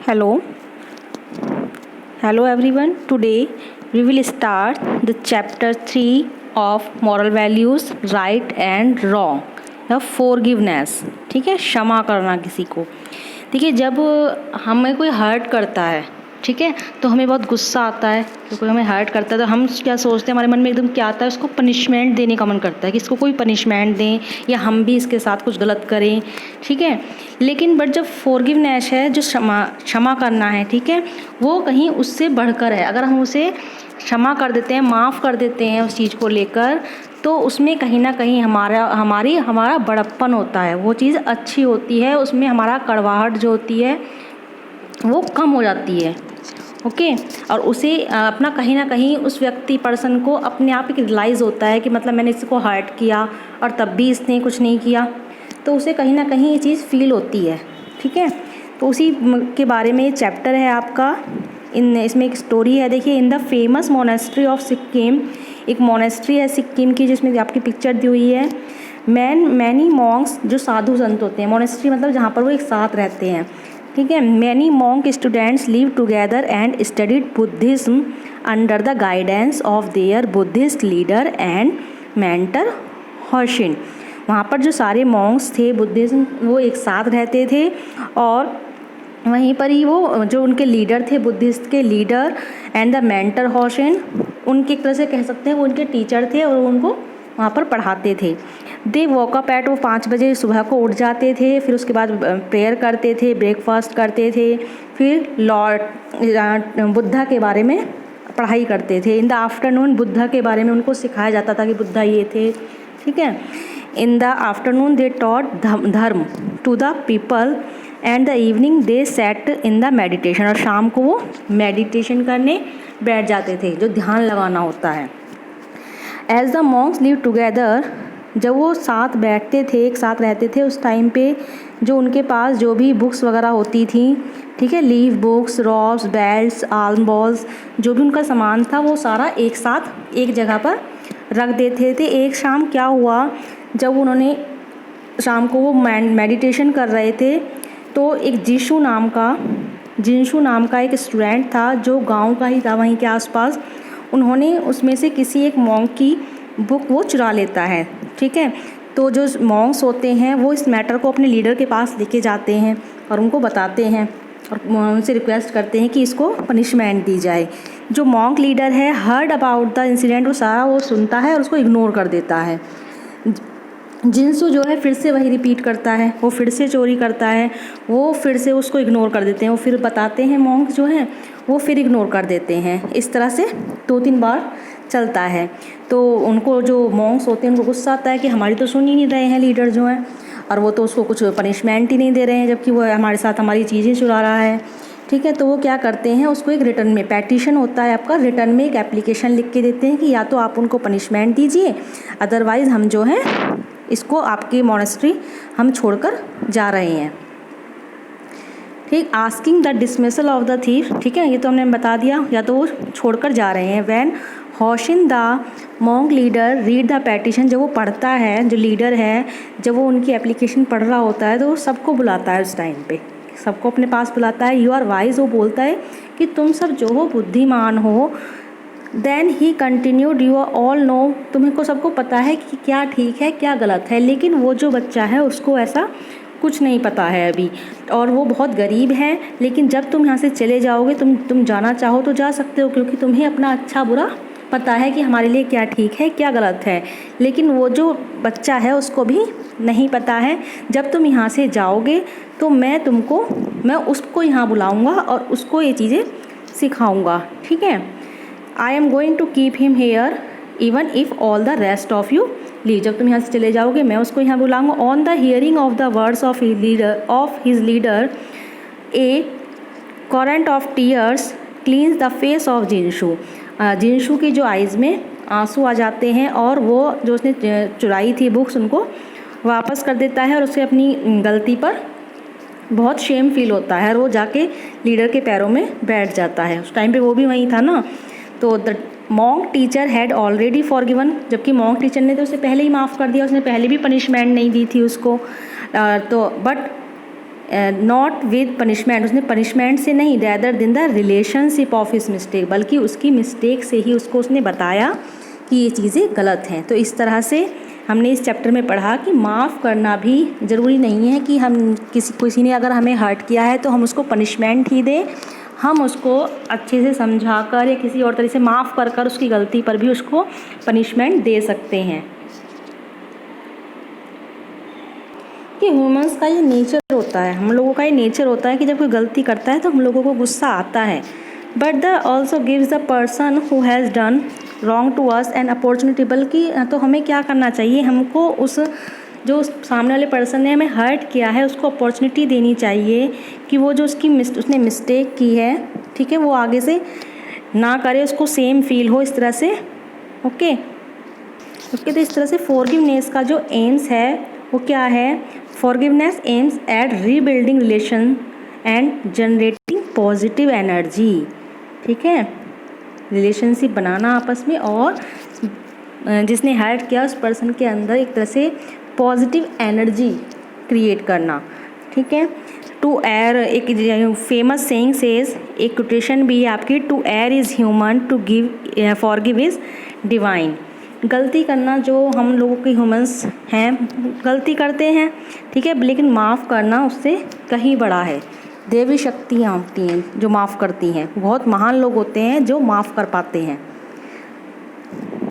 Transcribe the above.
Hello, hello everyone. Today we will start the chapter 3 of moral values, right and wrong. या forgiveness. ठीक है, क्षमा करना किसी को. ठीक है, जब हमें कोई हर्ट करता है, ठीक है, तो हमें बहुत गुस्सा आता है कि कोई हमें हर्ट करता है, तो हम क्या सोचते हैं, हमारे मन में एकदम क्या आता है, उसको पनिशमेंट देने का मन करता है कि इसको कोई पनिशमेंट दें या हम भी इसके साथ कुछ गलत करें. ठीक है, लेकिन बट जब फॉरगिवनेस है, जो क्षमा करना है, ठीक है, वो कहीं उससे बढ़कर है. अगर हम उसे क्षमा कर देते हैं, माफ़ कर देते हैं उस चीज़ को लेकर, तो उसमें कहीं ना कहीं हमारा बड़प्पन होता है. वो चीज़ अच्छी होती है, उसमें हमारा कड़वाहट जो होती है वो कम हो जाती है. ओके, और उसे अपना कहीं ना कहीं उस व्यक्ति पर्सन को अपने आप एक रियलाइज़ होता है कि मतलब मैंने इसको हर्ट किया और तब भी इसने कुछ नहीं किया, तो उसे कहीं ना कहीं ये चीज़ फील होती है. ठीक है, तो उसी के बारे में ये चैप्टर है आपका. इसमें एक स्टोरी है. देखिए, in the famous monastery of Sikkim, एक मोनेस्ट्री है सिक्किम की जिसमें आपकी पिक्चर दी हुई है. मैनी मॉन्क्स, जो साधु संत होते हैं, मोनेस्ट्री मतलब जहाँ पर वो एक साथ रहते हैं. ठीक है, many monk students live together and studied Buddhism under the guidance of their Buddhist leader and mentor Hoshin. वहाँ पर जो सारे मॉन्क्स थे बुद्धिज्म, वो एक साथ रहते थे और वहीं पर ही वो जो उनके लीडर थे, बुद्धिस्ट के लीडर एंड द मेंटर हॉशिन, उनके एक तरह से कह सकते हैं वो उनके टीचर थे और उनको वहाँ पर पढ़ाते थे. दे वॉक अप एट, वो 5 बजे सुबह को उठ जाते थे, फिर उसके बाद प्रेयर करते थे, ब्रेकफास्ट करते थे, फिर लॉर्ड बुद्धा के बारे में पढ़ाई करते थे. इन द आफ्टरनून बुद्धा के बारे में उनको सिखाया जाता था कि बुद्धा ये थे. ठीक है, in the afternoon they taught dharma to the people and the evening they sat in the meditation, और शाम को वो मेडिटेशन करने बैठ जाते थे, जो ध्यान लगाना होता है. As the monks live together, जब वो साथ बैठते थे, एक साथ रहते थे, उस टाइम पे जो उनके पास जो भी बुक्स वगैरह होती थी, ठीक है, leave books, robes, belts, arm balls, जो भी उनका सामान था वो सारा एक साथ एक जगह पर रख देते थे. एक शाम क्या हुआ, जब उन्होंने शाम को वो मेडिटेशन कर रहे थे, तो एक जिंशु नाम का एक स्टूडेंट था जो गांव का ही था वहीं के आसपास. उन्होंने उसमें से किसी एक मॉन्क की बुक वो चुरा लेता है. ठीक है, तो जो मॉन्क्स होते हैं वो इस मैटर को अपने लीडर के पास लेके जाते हैं और उनको बताते हैं और उनसे रिक्वेस्ट करते हैं कि इसको पनिशमेंट दी जाए. जो मॉन्क लीडर है, हर्ड अबाउट द इंसिडेंट, वो सारा वो सुनता है और उसको इग्नोर कर देता है. जिंसू जो है फिर से वही रिपीट करता है, वो फिर से चोरी करता है, वो फिर से उसको इग्नोर कर देते हैं. वो फिर बताते हैं मॉन्क जो हैं, वो फिर इग्नोर कर देते हैं. इस तरह से 2-3 बार चलता है. तो उनको जो मॉन्क्स होते हैं उनको गुस्सा आता है कि हमारी तो सुन ही नहीं रहे हैं लीडर जो हैं, और वो तो उसको कुछ पनिशमेंट ही नहीं दे रहे हैं, जबकि वो हमारे साथ हमारी चीज़ें चुरा रहा है. ठीक है, तो वो क्या करते हैं, उसको एक रिटर्न में, पैटिशन होता है आपका, रिटर्न में एक एप्लीकेशन लिख के देते हैं कि या तो आप उनको पनिशमेंट दीजिए, अदरवाइज़ हम जो है इसको आपकी मोनेस्ट्री हम छोड़कर जा रहे हैं. ठीक, asking the dismissal of the thief, ठीक है, ये तो हमने बता दिया, या तो वो छोड़कर जा रहे हैं. When Hoshin the monk leader read the petition, जब वो पढ़ता है, जो लीडर है, जब वो उनकी एप्लीकेशन पढ़ रहा होता है तो वो सबको बुलाता है, उस टाइम पे सबको अपने पास बुलाता है. यू आर वाइज, वो बोलता है कि तुम सब जो हो बुद्धिमान हो. Then he continued, you all know, तुम्हें को सबको पता है कि क्या ठीक है क्या गलत है, लेकिन वो जो बच्चा है उसको ऐसा कुछ नहीं पता है अभी, और वो बहुत गरीब है. लेकिन जब तुम यहाँ से चले जाओगे, तुम जाना चाहो तो जा सकते हो, क्योंकि तुम्हें अपना अच्छा बुरा पता है कि हमारे लिए क्या ठीक है क्या गलत है. लेकिन वो जो बच्चा है उसको भी नहीं पता है. जब तुम यहाँ से जाओगे तो मैं उसको यहाँ बुलाऊँगा और उसको ये चीज़ें सिखाऊँगा. ठीक है, I am going to keep him here even if all the rest of you leave. जब तुम यहाँ से चले जाओगे मैं उसको यहाँ बुलाऊँगा. On the hearing of the words of his leader a current of tears cleanse the face of Jinshu. Jinshu की जो आइज़ में आंसू आ जाते हैं और वो जो उसने चुराई थी बुक्स उनको वापस कर देता है, और उसे अपनी गलती पर बहुत शेम फील होता है और वो जाके लीडर के पैरों में बैठ जाता है. उस टाइम पे वो भी वहीं था ना. तो the monk teacher had already forgiven, जबकि मॉन्क टीचर ने तो उसे पहले ही माफ़ कर दिया, उसने पहले भी पनिशमेंट नहीं दी थी उसको. तो बट नॉट विद पनिशमेंट, उसने पनिशमेंट से नहीं, rather than the relationship of his mistake, बल्कि उसकी मिस्टेक से ही उसको उसने बताया कि ये चीज़ें गलत हैं। तो इस तरह से हमने इस चैप्टर में पढ़ा कि माफ़ करना भी ज़रूरी नहीं है कि हम किसी ने अगर हमें हर्ट किया है तो हम उसको पनिशमेंट ही दें, हम उसको अच्छे से समझाकर या किसी और तरह से माफ़ कर कर उसकी गलती पर भी उसको पनिशमेंट दे सकते हैं। कि ह्यूमंस का ये नेचर होता है, हम लोगों का ये नेचर होता है कि जब कोई गलती करता है तो हम लोगों को गुस्सा आता है, but the also gives the person who has done wrong to us an opportunity, बल्कि तो हमें क्या करना चाहिए, हमको उस जो उस सामने वाले पर्सन ने हमें हर्ट किया है उसको अपॉर्चुनिटी देनी चाहिए कि वो जो उसने मिस्टेक की है, ठीक है, वो आगे से ना करे, उसको सेम फील हो इस तरह से। ओके, तो इस तरह से फॉरगिवनेस का जो एम्स है वो क्या है, forgiveness aims at rebuilding relation and generating positive energy, ठीक है, रिलेशनशिप बनाना आपस में और जिसने हर्ट किया उस पर्सन के अंदर एक तरह से पॉजिटिव एनर्जी क्रिएट करना, ठीक है। टू एयर, एक फेमस सेइंग सेज, एक कोटेशन भी है आपकी, to err is human, to give forgive is divine. गलती करना जो हम लोगों के ह्यूमंस हैं गलती करते हैं, ठीक है, लेकिन माफ़ करना उससे कहीं बड़ा है। देवी शक्तियाँ होती हैं जो माफ़ करती हैं, बहुत महान लोग होते हैं जो माफ़ कर पाते हैं।